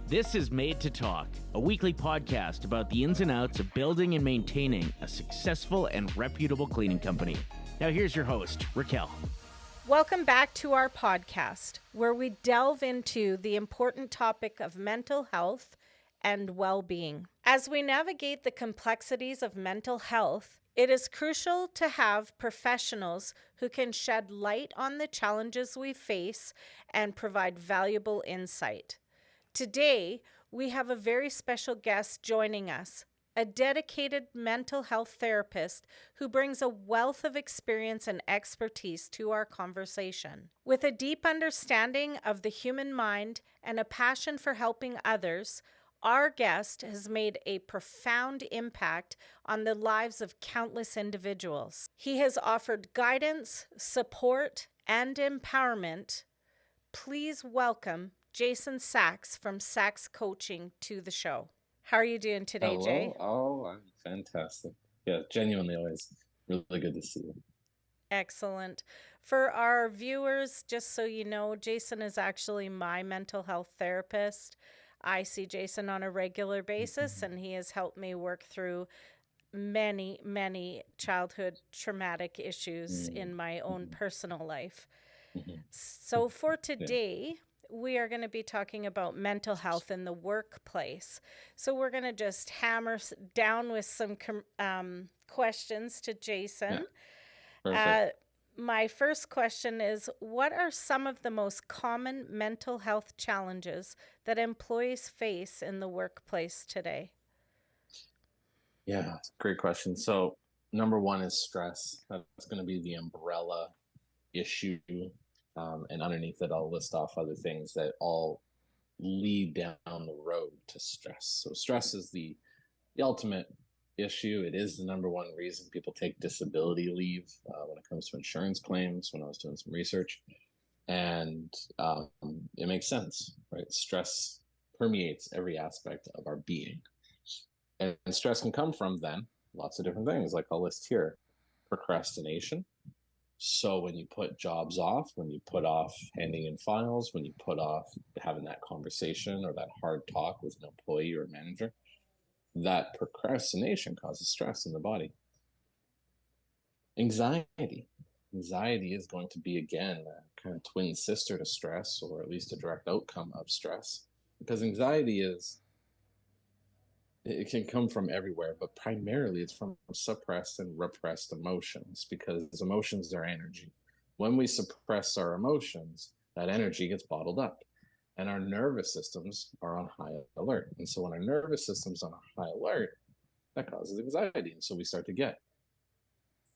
This is Made to Talk, a weekly podcast about the ins and outs of building and maintaining a successful and reputable cleaning company. Now here's your host, Raquel. Welcome back to our podcast, where we delve into the important topic of mental health and well-being. As we navigate the complexities of mental health, it is crucial to have professionals who can shed light on the challenges we face and provide valuable insight. Today, we have a very special guest joining us, a dedicated mental health therapist who brings a wealth of experience and expertise to our conversation. With a deep understanding of the human mind and a passion for helping others, our guest has made a profound impact on the lives of countless individuals. He has offered guidance, support, and empowerment. Please welcome Jay Saxe from Saxe Coaching to the show. How are you doing today, Hello. Jay? Oh, I'm fantastic. Yeah, genuinely always really good to see you. Excellent. For our viewers, just so you know, Jason is actually my mental health therapist. I see Jason on a regular basis, and he has helped me work through many childhood traumatic issues in my own personal life. So for today, we are going to be talking about mental health in the workplace. So we're going to just hammer down with some questions to Jason. Perfect. My first question is, what are some of the most common mental health challenges that employees face in the workplace today? Yeah, great question. So number one is stress. That's going to be the umbrella issue. And underneath it, I'll list off other things that all lead down the road to stress. So stress is the ultimate issue. It is the number one reason people take disability leave when it comes to insurance claims, when I was doing some research. And it makes sense, right? Stress permeates every aspect of our being. And stress can come from then lots of different things, like I'll list here. Procrastination. So when you put jobs off, when you put off handing in files, when you put off having that conversation or that hard talk with an employee or manager, that procrastination causes stress in the body. Anxiety. Anxiety is going to be, again, a kind of twin sister to stress, or at least a direct outcome of stress. Because anxiety it can come from everywhere, but primarily it's from suppressed and repressed emotions, because emotions are energy. When we suppress our emotions, that energy gets bottled up. And our nervous systems are on high alert. And so when our nervous system's on a high alert, that causes anxiety. And so we start to get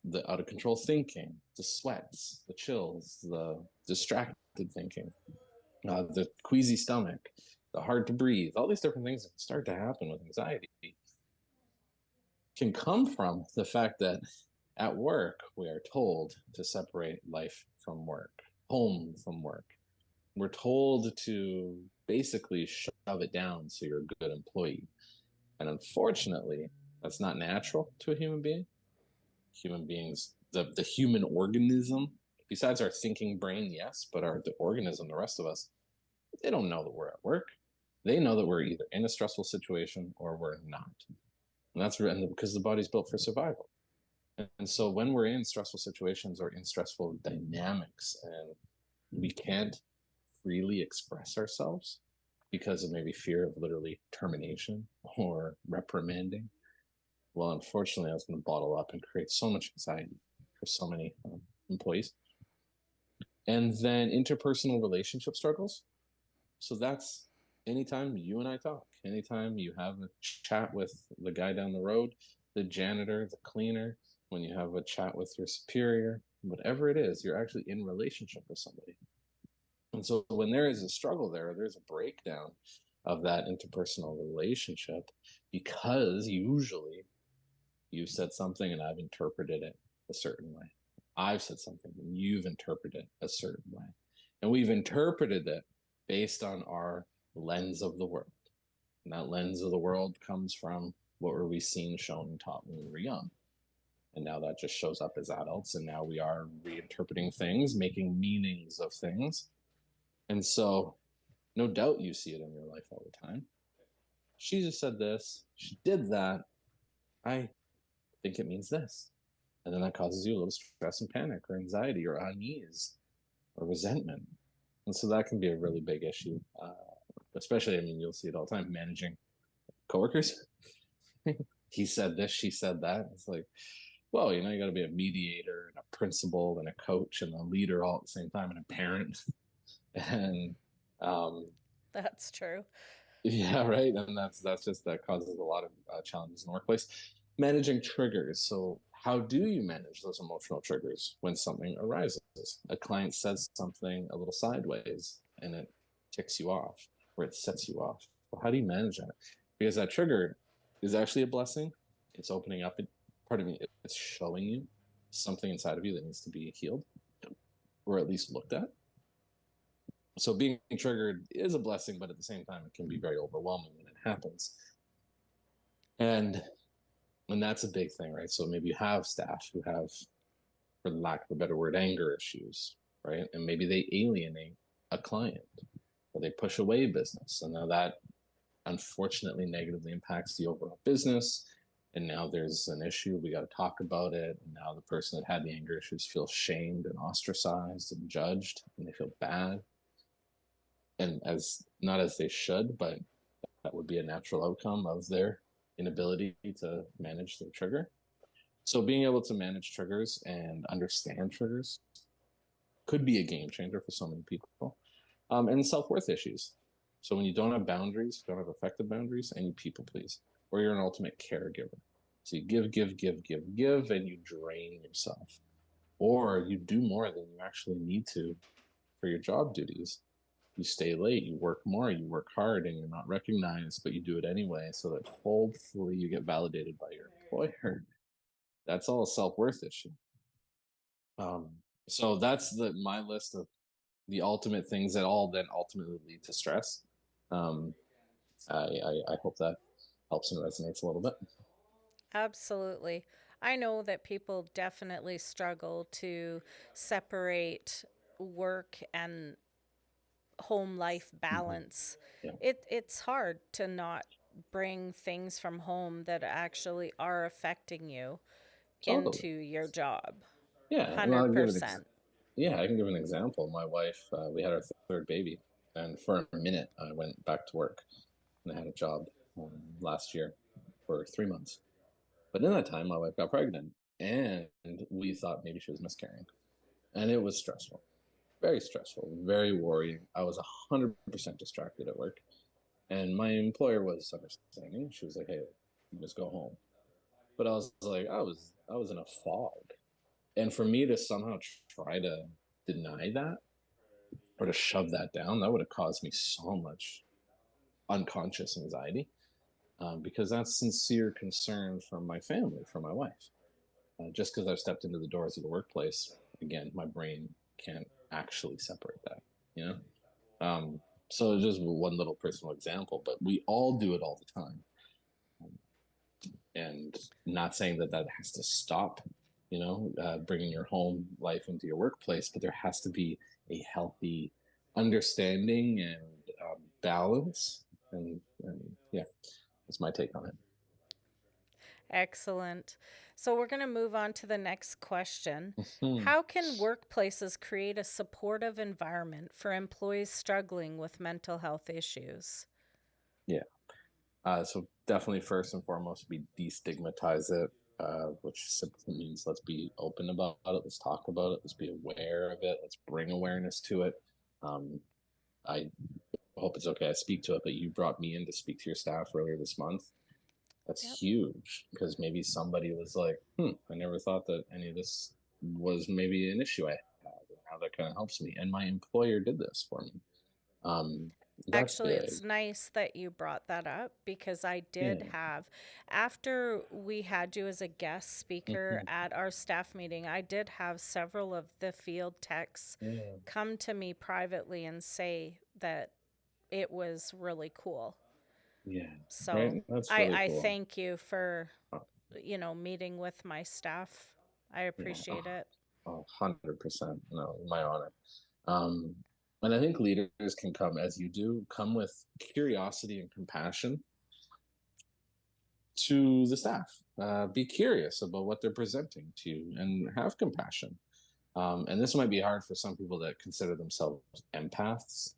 the out of control thinking, the sweats, the chills, the distracted thinking, the queasy stomach, the hard to breathe, all these different things that start to happen with anxiety can come from the fact that at work, we are told to separate life from work, home from work. We're told to basically shove it down so you're a good employee. And unfortunately, that's not natural to a human being. Human beings, the human organism, besides our thinking brain, yes, but the organism, the rest of us, they don't know that we're at work. They know that we're either in a stressful situation or we're not. And that's because the body's built for survival. And so when we're in stressful situations or in stressful dynamics and we can't freely express ourselves because of maybe fear of literally termination or reprimanding, well, unfortunately, that's going to bottle up and create so much anxiety for so many employees. And then interpersonal relationship struggles. So that's anytime you and I talk, anytime you have a chat with the guy down the road, the janitor, the cleaner, when you have a chat with your superior, whatever it is, you're actually in relationship with somebody. And so when there is a struggle there's a breakdown of that interpersonal relationship, because usually you said something and I've interpreted it a certain way. I've said something and you've interpreted it a certain way. And we've interpreted it based on our lens of the world. And that lens of the world comes from what were we seen, shown, and taught when we were young. And now that just shows up as adults, and now we are reinterpreting things, making meanings of things. And so No doubt you see it in your life all the time. She just said this, she did that. I think it means this. And then that causes you a little stress and panic or anxiety or unease or resentment. And so that can be a really big issue, especially, I mean, you'll see it all the time, managing coworkers. He said this, she said that. It's like, well, you got to be a mediator and a principal and a coach and a leader all at the same time and a parent. And That's true. yeah, right. And that causes a lot of challenges in the workplace. Managing triggers. So, how do you manage those emotional triggers when something arises? A client says something a little sideways and it ticks you off or it sets you off. Well, how do you manage that? Because that trigger is actually a blessing. It's opening up, it's showing you something inside of you that needs to be healed or at least looked at. So being triggered is a blessing, but at the same time, it can be very overwhelming when it happens. And that's a big thing, right? So maybe you have staff who have, for lack of a better word, anger issues, right? And maybe they alienate a client or they push away business. And now that unfortunately negatively impacts the overall business. And now there's an issue. We got to talk about it. And now the person that had the anger issues feels shamed and ostracized and judged, and they feel bad. And not as they should, but that would be a natural outcome of their inability to manage their trigger. So being able to manage triggers and understand triggers could be a game changer for so many people. And self-worth issues. So when you don't have boundaries, you don't have effective boundaries, and you people please, or you're an ultimate caregiver. So you give, and you drain yourself. Or you do more than you actually need to for your job duties. You stay late, you work more, you work hard, and you're not recognized, but you do it anyway so that hopefully you get validated by your employer. That's all a self-worth issue. So that's my list of the ultimate things that all then ultimately lead to stress. I hope that helps and resonates a little bit. Absolutely. I know that people definitely struggle to separate work and home life balance. Yeah, It's hard to not bring things from home that actually are affecting you totally. into your job. Yeah, and I'll give 100%. I can give an example. My wife, we had our third baby, and for a minute, I went back to work, and I had a job last year for 3 months. But in that time, my wife got pregnant, and we thought maybe she was miscarrying, and it was stressful, very stressful, very worrying. I was 100% distracted at work, and my employer was understanding. She was like, "Hey, you just go home." But I was like, I was in a fog, and for me to somehow try to deny that or to shove that down, that would have caused me so much unconscious anxiety, because that's sincere concern from my family, from my wife. Just because I've stepped into the doors of the workplace, again, my brain can't actually separate that, you know? So just one little personal example, but we all do it all the time. And not saying that has to stop, bringing your home life into your workplace, but there has to be a healthy understanding and balance. And yeah, that's my take on it. Excellent. So we're going to move on to the next question. Hmm. How can workplaces create a supportive environment for employees struggling with mental health issues? Yeah. So definitely first and foremost, we destigmatize it, which simply means let's be open about it. Let's talk about it. Let's be aware of it. Let's bring awareness to it. I hope it's okay I speak to it, but you brought me in to speak to your staff earlier this month. That's Yep. huge, because maybe somebody was like, I never thought that any of this was maybe an issue I had. And now that kind of helps me. And my employer did this for me. That's Actually, big. it's nice that you brought that up because I did Yeah. have, after we had you as a guest speaker Mhm. at our staff meeting, I did have several of the field techs Yeah. come to me privately and say that it was really cool. Yeah. So Right. That's really I cool. thank you for, Oh, meeting with my staff. I yeah. appreciate it. 100%. No, my honor. Um, And I think leaders can come, as you do, come with curiosity and compassion to the staff. Be curious about what they're presenting to you and have compassion. And this might be hard for some people that consider themselves empaths,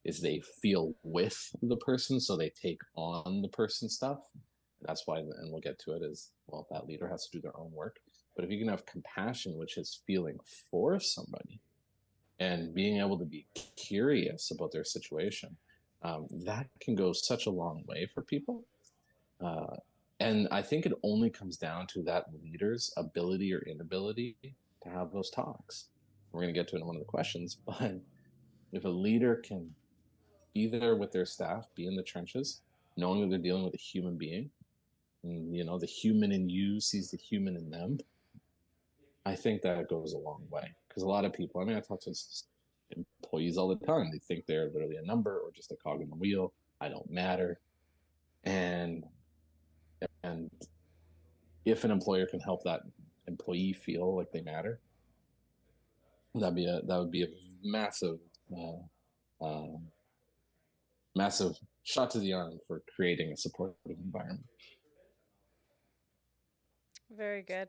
is they feel with the person, so they take on the person's stuff. That's why, and we'll get to it, is, well, that leader has to do their own work. But if you can have compassion, which is feeling for somebody and being able to be curious about their situation, that can go such a long way for people. Uh, and I think it only comes down to that leader's ability or inability to have those talks. We're going to get to it in one of the questions, but if a leader can be there with their staff, be in the trenches, knowing that they're dealing with a human being, and the human in you sees the human in them, I think that goes a long way. Because a lot of people, I mean, I talk to employees all the time. They think they're literally a number or just a cog in the wheel. I don't matter. And if an employer can help that employee feel like they matter, that would be a massive uh, massive shot to the arm for creating a supportive environment. Very good.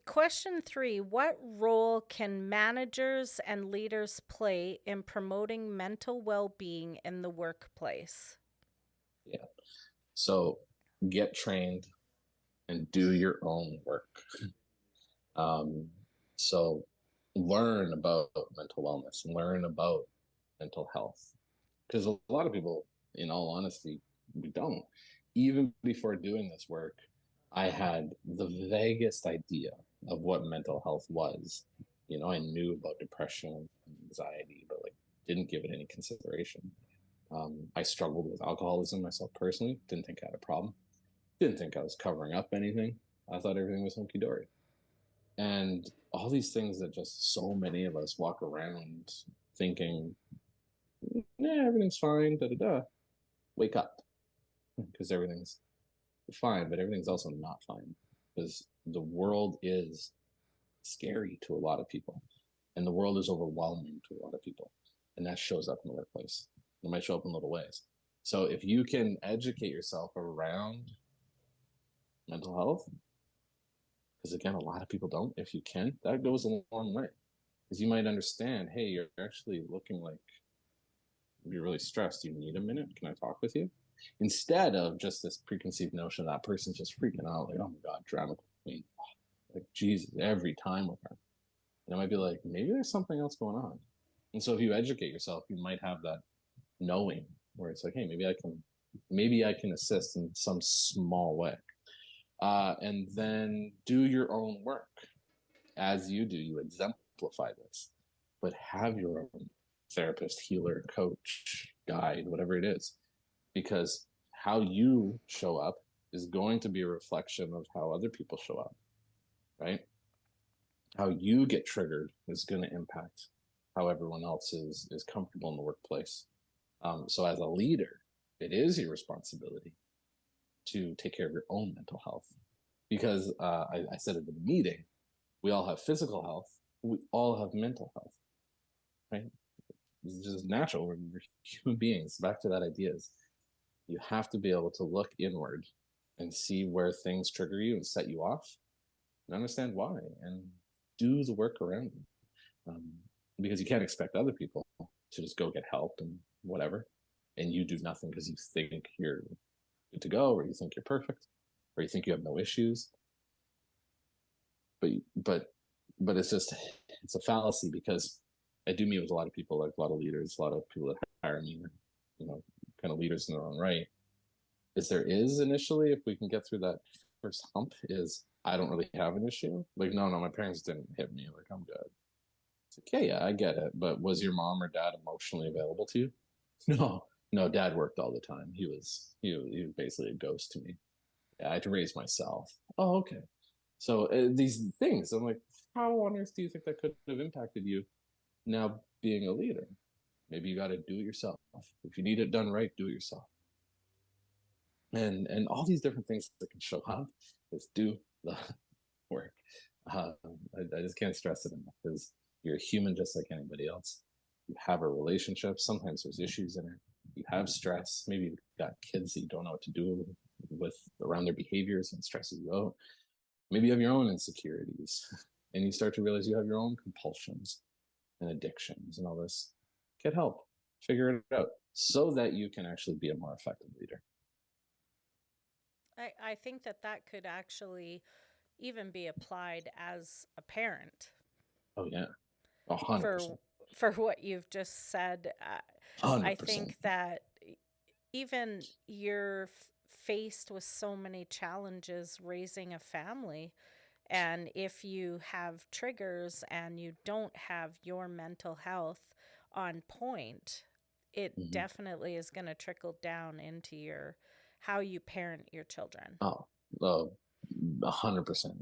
Question 3, what role can managers and leaders play in promoting mental well-being in the workplace? Yeah. So get trained and do your own work. So learn about mental wellness, learn about mental health. Because a lot of people, in all honesty, we don't. Even before doing this work, I had the vaguest idea of what mental health was. I knew about depression, anxiety, but like didn't give it any consideration. I struggled with alcoholism myself personally. Didn't think I had a problem. Didn't think I was covering up anything. I thought everything was hunky dory. And all these things that just so many of us walk around thinking, yeah, everything's fine, da da da. Wake up, because everything's fine, but everything's also not fine, because the world is scary to a lot of people, and the world is overwhelming to a lot of people, and that shows up in the workplace. It might show up in little ways. So if you can educate yourself around mental health, because again, a lot of people don't, if you can, that goes a long way. Because you might understand, hey, you're actually looking like you're really stressed. You need a minute? Can I talk with you? Instead of just this preconceived notion that person's just freaking out, like, oh my God, drama queen. Like, Jesus, every time with her. And it might be like, maybe there's something else going on. And so if you educate yourself, you might have that knowing where it's like, hey, maybe I can assist in some small way. And then do your own work. As you do, you exemplify this, but have your own therapist, healer, coach, guide, whatever it is, because how you show up is going to be a reflection of how other people show up, right? How you get triggered is going to impact how everyone else is comfortable in the workplace. So as a leader, it is your responsibility to take care of your own mental health, because I said at the meeting, we all have physical health, we all have mental health, right? It's just natural. We're human beings. Back to that idea is you have to be able to look inward and see where things trigger you and set you off, and understand why, and do the work around them. Because you can't expect other people to just go get help and whatever, and you do nothing because you think you're good to go, or you think you're perfect, or you think you have no issues. But it's a fallacy, because I do meet with a lot of people, like a lot of leaders, a lot of people that hire me, kind of leaders in their own right. There is initially, if we can get through that first hump, is I don't really have an issue. Like, no, my parents didn't hit me. Like, I'm good. It's like, yeah, I get it. But was your mom or dad emotionally available to you? No, dad worked all the time. He was basically a ghost to me. Yeah, I had to raise myself. Oh, okay. So these things, I'm like, how on earth do you think that could have impacted you now being a leader? Maybe you got to do it yourself. If you need it done right, do it yourself. And all these different things that can show up is do the work. I just can't stress it enough, because You're a human just like anybody else. You have a relationship. Sometimes there's issues in it. You have stress. Maybe you've got kids that you don't know what to do with around their behaviors and stresses you out. Maybe you have your own insecurities and you start to realize you have your own compulsions and addictions and all this. Get help, figure it out so that you can actually be a more effective leader. I think that could actually even be applied as a parent. Oh yeah, 100%. For what you've just said, 100%. I think that even you're faced with so many challenges raising a family, and if you have triggers and you don't have your mental health on point, it definitely is going to trickle down into how you parent your children. Oh, 100%.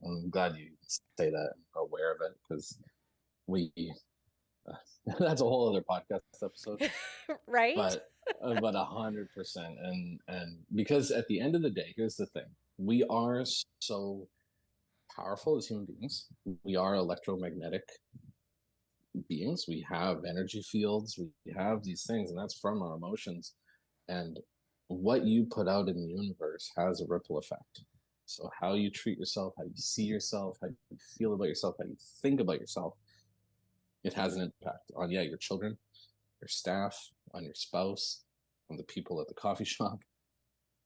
I'm glad you say that, aware of it, because that's a whole other podcast episode. Right? But 100%. And because at the end of the day, here's the thing. We are so powerful as human beings. We are electromagnetic beings. We have energy fields. We have these things, and that's from our emotions. And what you put out in the universe has a ripple effect. So how you treat yourself, how you see yourself, how you feel about yourself, how you think about yourself, it has an impact on, your children, your staff, on your spouse, on the people at the coffee shop.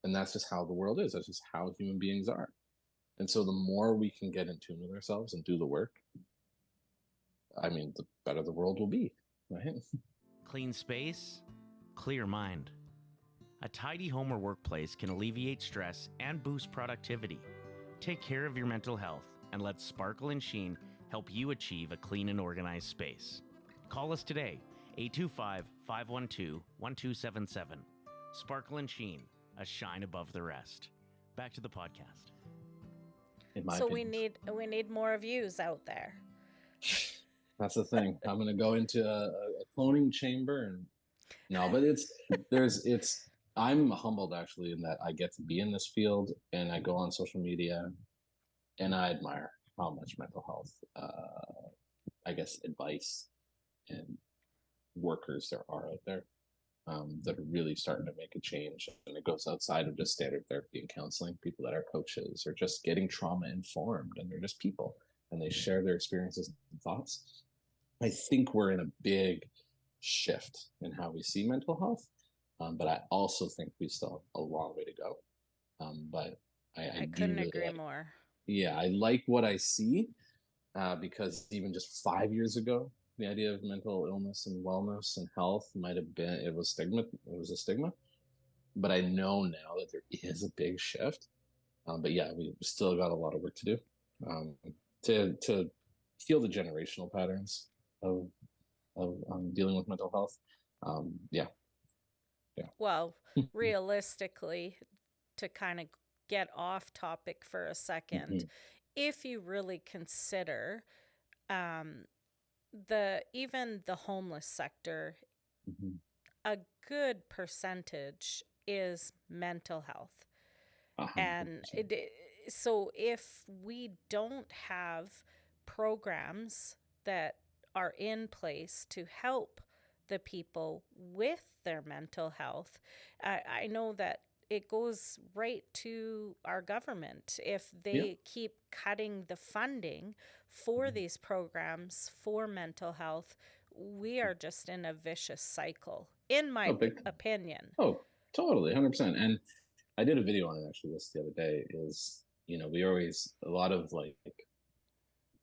And that's just how the world is. That's just how human beings are. And so the more we can get in tune with ourselves and do the work, the better the world will be, right? Clean space, clear mind. A tidy home or workplace can alleviate stress and boost productivity. Take care of your mental health and let Sparkle and Sheen help you achieve a clean and organized space. Call us today, 825-512-1277. Sparkle and Sheen, a shine above the rest. Back to the podcast. So we need more views out there. That's the thing. I'm going to go into a cloning chamber and no, but I'm humbled actually in that I get to be in this field, and I go on social media and I admire how much mental health, advice and workers there are out there that are really starting to make a change. And it goes outside of just standard therapy and counseling. People that are coaches or just getting trauma informed, and they're just people and they share their experiences and thoughts. I think we're in a big shift in how we see mental health. But I also think we still have a long way to go. But I couldn't agree more. Yeah, I like what I see because even just 5 years ago, the idea of mental illness and wellness and health it was a stigma. But I know now that there is a big shift. But yeah, we still got a lot of work to do to heal the generational patterns of dealing with mental health. Yeah. Well, realistically, to kind of get off topic for a second, if you really consider even the homeless sector, a good percentage is mental health. 100%. And so if we don't have programs that are in place to help the people with their mental health, I know that it goes right to our government. If they keep cutting the funding for these programs for mental health, we are just in a vicious cycle, in my opinion. Oh, totally, 100%. And I did a video on it actually the other day. Is a lot of like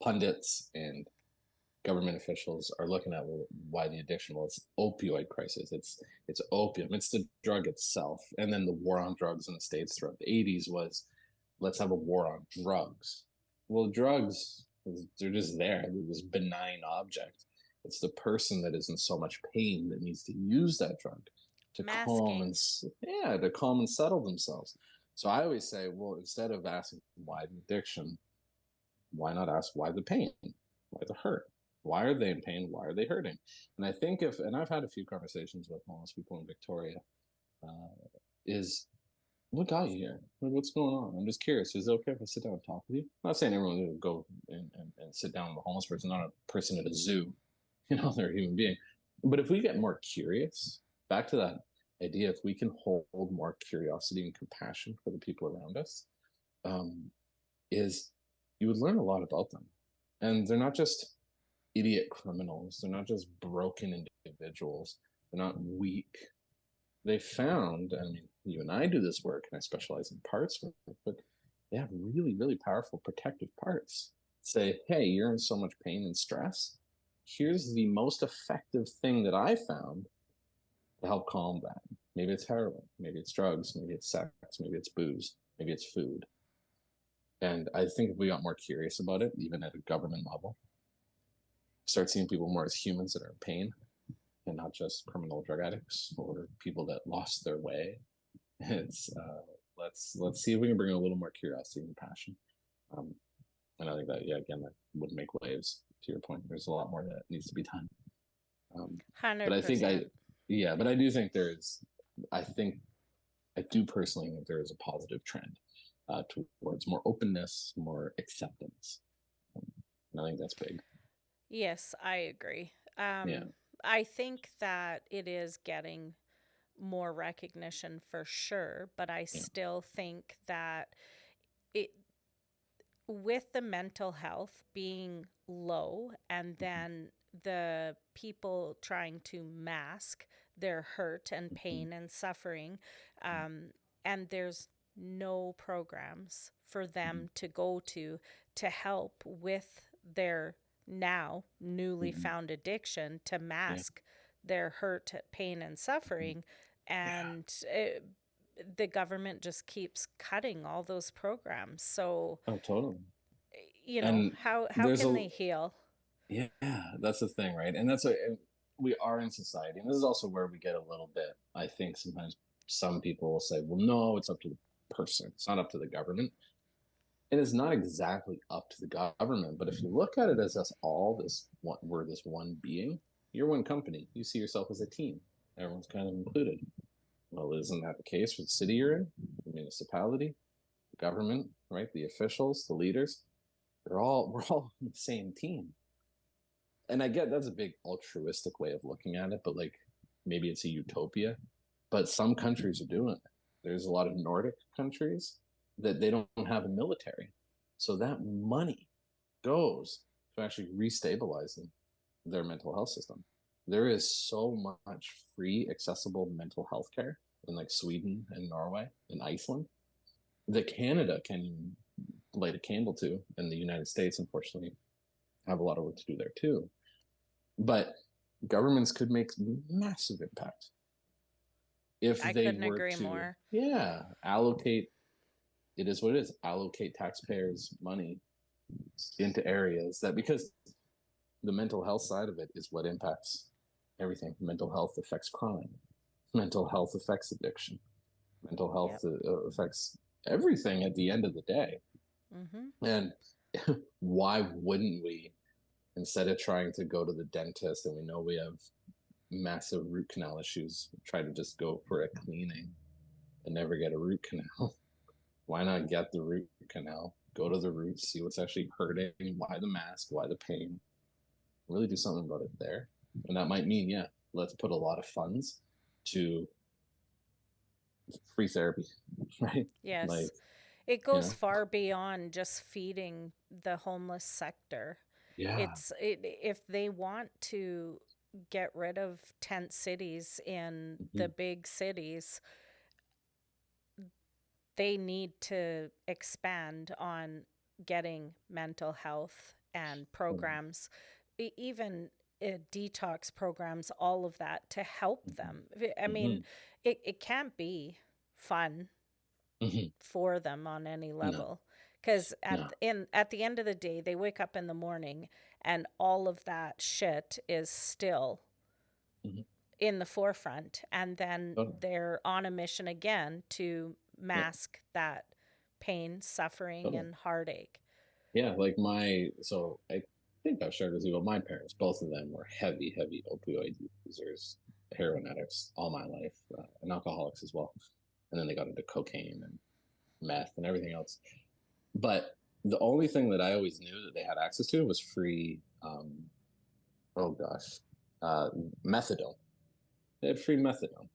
pundits and government officials are looking at why the addiction. Well, it's opioid crisis. It's opium. It's the drug itself. And then the war on drugs in the States throughout the 80s was, let's have a war on drugs. Well, drugs, they're just there. They're this benign object. It's the person that is in so much pain that needs to use that drug to calm and settle themselves. So I always say, well, instead of asking why the addiction, why not ask why the pain, why the hurt? Why are they in pain? Why are they hurting? And I think and I've had a few conversations with homeless people in Victoria, is what got you here? What's going on? I'm just curious. Is it okay if I sit down and talk with you? I'm not saying everyone will go and sit down with a homeless person, not a person at a zoo. They're a human being. But if we get more curious, back to that idea, if we can hold more curiosity and compassion for the people around us, um, is you would learn a lot about them. And they're not just idiot criminals. They're not just broken individuals. They're not weak. They found, I mean, you and I do this work, and I specialize in parts work, but they have really, really powerful protective parts. Say, hey, you're in so much pain and stress. Here's the most effective thing that I found to help calm that. Maybe it's heroin, maybe it's drugs, maybe it's sex, maybe it's booze, maybe it's food. And I think if we got more curious about it, even at a government level, start seeing people more as humans that are in pain and not just criminal drug addicts or people that lost their way. It's let's see if we can bring a little more curiosity and passion. Um, and I think that again that would make waves. To your point, there's a lot more that needs to be done. But I think 100%. but I do think I think I do personally think there is a positive trend towards more openness, more acceptance. And I think that's big. Yes, I agree. Yeah. I think that it is getting more recognition for sure, but I Yeah. still think that it, with the mental health being low and then the people trying to mask their hurt and pain and suffering, and there's no programs for them to go to help with their now newly Mhm. found addiction to Yeah. mask their hurt, pain, and suffering. Yeah. And the government just keeps cutting all those programs. So, Oh, totally. you know, And how there's can a they heal? yeah, that's the thing, right? And we are in society, and this is also where we get a little bit. I think sometimes some people will say, "Well, no, it's up to the person. It's not up to the government." It is not exactly up to the government, but if you look at it as us all, we're this one being. You're one company. You see yourself as a team. Everyone's kind of included. Well, isn't that the case for the city you're in, the municipality, the government, right? The officials, the leaders. We're all on the same team. And I get that's a big altruistic way of looking at it, but like maybe it's a utopia. But some countries are doing it. There's a lot of Nordic countries that they don't have a military. So that money goes to actually restabilizing their mental health system. There is so much free, accessible mental health care in like Sweden and Norway and Iceland that Canada can light a candle to, and the United States, unfortunately, have a lot of work to do there too. But governments could make massive impact if I they couldn't were agree to, more. yeah, allocate. It is what it is. Allocate taxpayers' money into areas that because the mental health side of it is what impacts everything. Mental health affects crime. Mental health affects addiction. Mental health Yep. affects everything at the end of the day. Mm-hmm. And why wouldn't we, instead of trying to go to the dentist and we know we have massive root canal issues, try to just go for a cleaning and never get a root canal? Why not get the root canal, go to the root, see what's actually hurting, why the mask, why the pain, really do something about it there. And that might mean, yeah, let's put a lot of funds to free therapy, right? Like, Yes. It you goes know, far beyond just feeding the homeless sector. yeah. If they want to get rid of tent cities in the Mm-hmm. big cities, they need to expand on getting mental health and programs, even detox programs, all of that to help them. I mean, Mm-hmm. it can't be fun Mm-hmm. for them on any No, level, because no. at the end of the day they wake up in the morning and all of that shit is still Mm-hmm. in the forefront, and then Totally. they're on a mission again to Yeah, mask that pain, suffering, totally. and heartache. Yeah, so I think I've shared with you, but my parents, both of them were heavy, heavy opioid users, heroin addicts all my life, and alcoholics as well. And then they got into cocaine and meth and everything else. But the only thing that I always knew that they had access to was free, oh gosh, uh, methadone. They had free methadone.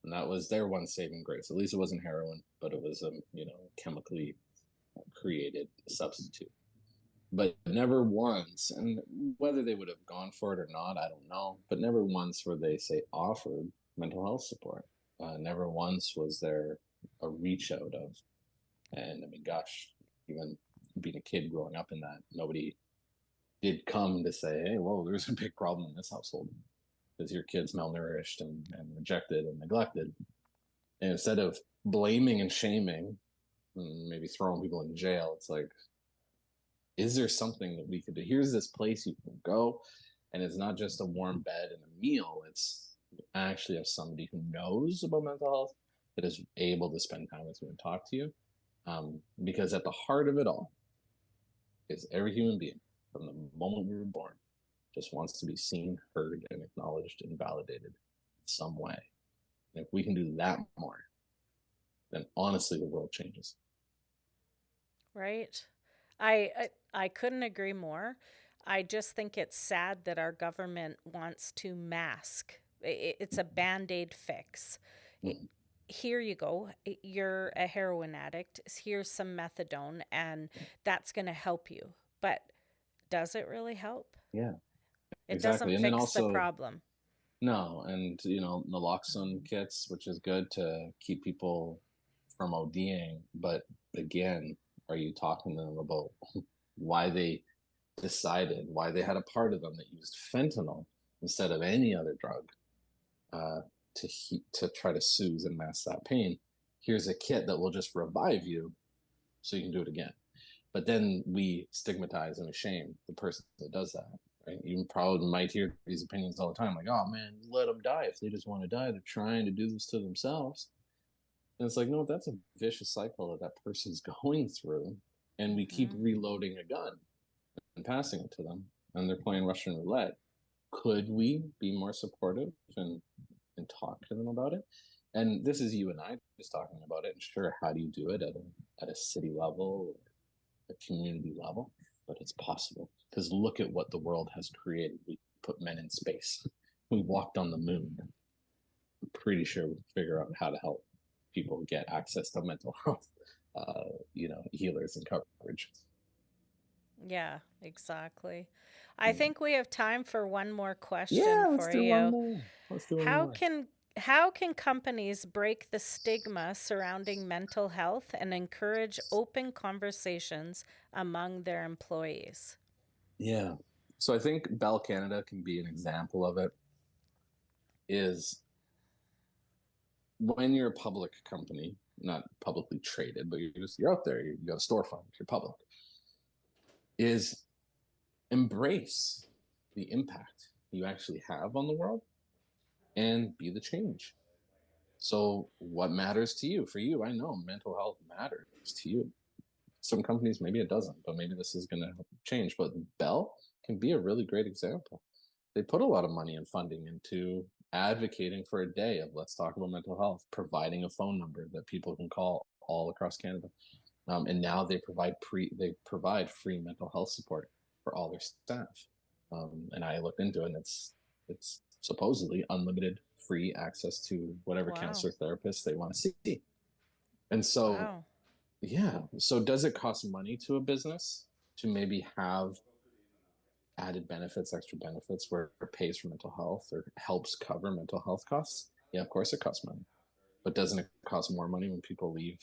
And that was their one saving grace. At least it wasn't heroin, but it was a, chemically created substitute. But never once, and whether they would have gone for it or not, I don't know, but never once were they, say, offered mental health support. Never once was there a reach out of, and I mean, gosh, even being a kid growing up in that, nobody did come to say, hey, well, there's a big problem in this household because your kid's malnourished and rejected and neglected. And instead of blaming and shaming, and maybe throwing people in jail, it's like, is there something that we could do? Here's this place you can go, and it's not just a warm bed and a meal. It's actually have somebody who knows about mental health that is able to spend time with you and talk to you. Because at the heart of it all is every human being, from the moment we were born, just wants to be seen, heard, and acknowledged and validated in some way. And if we can do that more, then honestly, the world changes. Right. I couldn't agree more. I just think it's sad that our government wants to mask. It's a band-aid fix. It, Mhm. here you go. You're a heroin addict. Here's some methadone, and that's going to help you. But does it really help? Yeah, It exactly. doesn't And then fix the also, problem. no, and naloxone kits, which is good to keep people from ODing. But again, are you talking to them about why they decided, why they had a part of them that used fentanyl instead of any other drug uh, to try to soothe and mask that pain? Here's a kit that will just revive you so you can do it again. But then we stigmatize and shame the person that does that. Right? You probably might hear these opinions all the time, like, "Oh man, let them die if they just want to die. They're trying to do this to themselves." And it's like, no, that's a vicious cycle that that person's going through, and we keep Hmm. reloading a gun and passing it to them, and they're playing Russian roulette. Could we be more supportive and talk to them about it? And this is you and I just talking about it. And sure, how do you do it at a city level, a community level? But it's possible because look at what the world has created. We put men in space. We walked on the moon. I'm pretty sure we can figure out how to help people get access to mental health, healers and coverage. Yeah, exactly. I Hmm. think we have time for one more question Yeah, let's for do one you. more. Let's do one How more. can how can companies break the stigma surrounding mental health and encourage open conversations among their employees? Yeah. So I think Bell Canada can be an example of it. Is when you're a public company, not publicly traded, but you're out there, you got a storefront, you're public, is embrace the impact you actually have on the world and be the change. So what matters to you? For you, I know mental health matters to you. Some companies, maybe it doesn't, but maybe this is going to change. But Bell can be a really great example. They put a lot of money and funding into advocating for a day of let's talk about mental health, providing a phone number that people can call all across Canada. And now they provide free mental health support for all their staff. And I looked into it, and it's supposedly unlimited free access to whatever Wow. counselor therapist they want to see. And so, Wow. yeah. So does it cost money to a business to maybe have added benefits, extra benefits where it pays for mental health or helps cover mental health costs? Yeah, of course it costs money. But doesn't it cost more money when people leave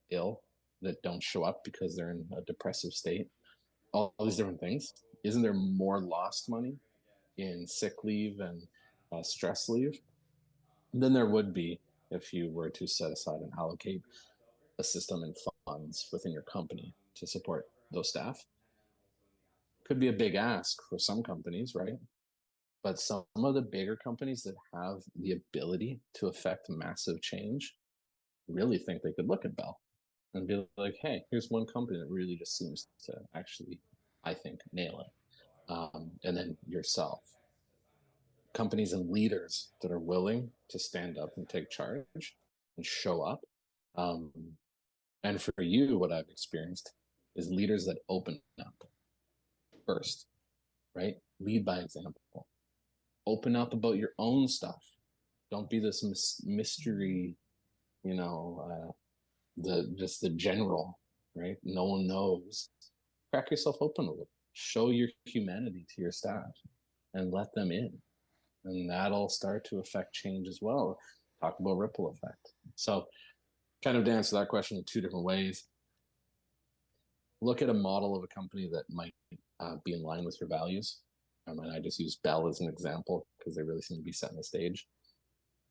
ill that don't show up because they're in a depressive state? All these different things. Isn't there more lost money in sick leave and stress leave than there would be if you were to set aside and allocate a system and funds within your company to support those staff? Could be a big ask for some companies, right? But some of the bigger companies that have the ability to affect massive change really think they could look at Bell and be like, hey, here's one company that really just seems to actually, I think, nail it. And then yourself. Companies and leaders that are willing to stand up and take charge and show up Um, and for you, what I've experienced is leaders that open up first, right? Lead by example. Open up about your own stuff. Don't be this mystery, the general, right? No one knows. Crack yourself open a little. Show your humanity to your staff and let them in. And that'll start to affect change as well. Talk about ripple effect. So, kind of to answer that question in two different ways. Look at a model of a company that might be in line with your values. And I just use Bell as an example because they really seem to be setting the stage.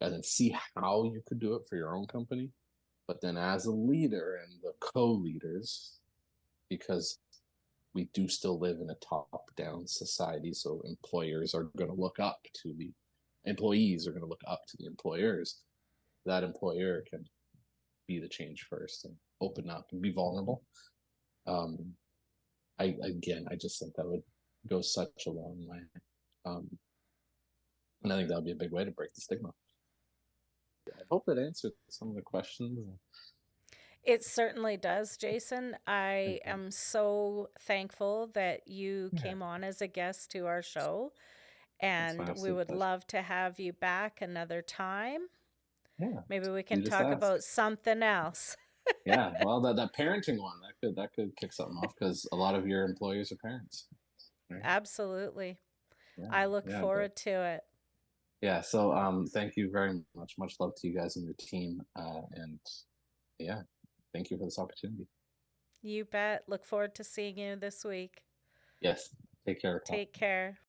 And then see how you could do it for your own company. But then as a leader and the co-leaders, because we do still live in a top-down society, so employers are going to look up to the employees are going to look up to the employers. That employer can be the change first and open up and be vulnerable. I just think that would go such a long way, and I think that would be a big way to break the stigma. I hope that answered some of the questions. It certainly does, Jason. I am so thankful that you came on as a guest to our show, and we would love to have you back another time. Yeah, maybe we can talk about something else. Yeah, well, that parenting one that could kick something off because a lot of your employees are parents. Right? Absolutely. Yeah, I look forward to it. Yeah, so thank you very much. Much love to you guys and your team. And yeah, thank you for this opportunity. You bet. Look forward to seeing you this week. Yes. Take care. Take care.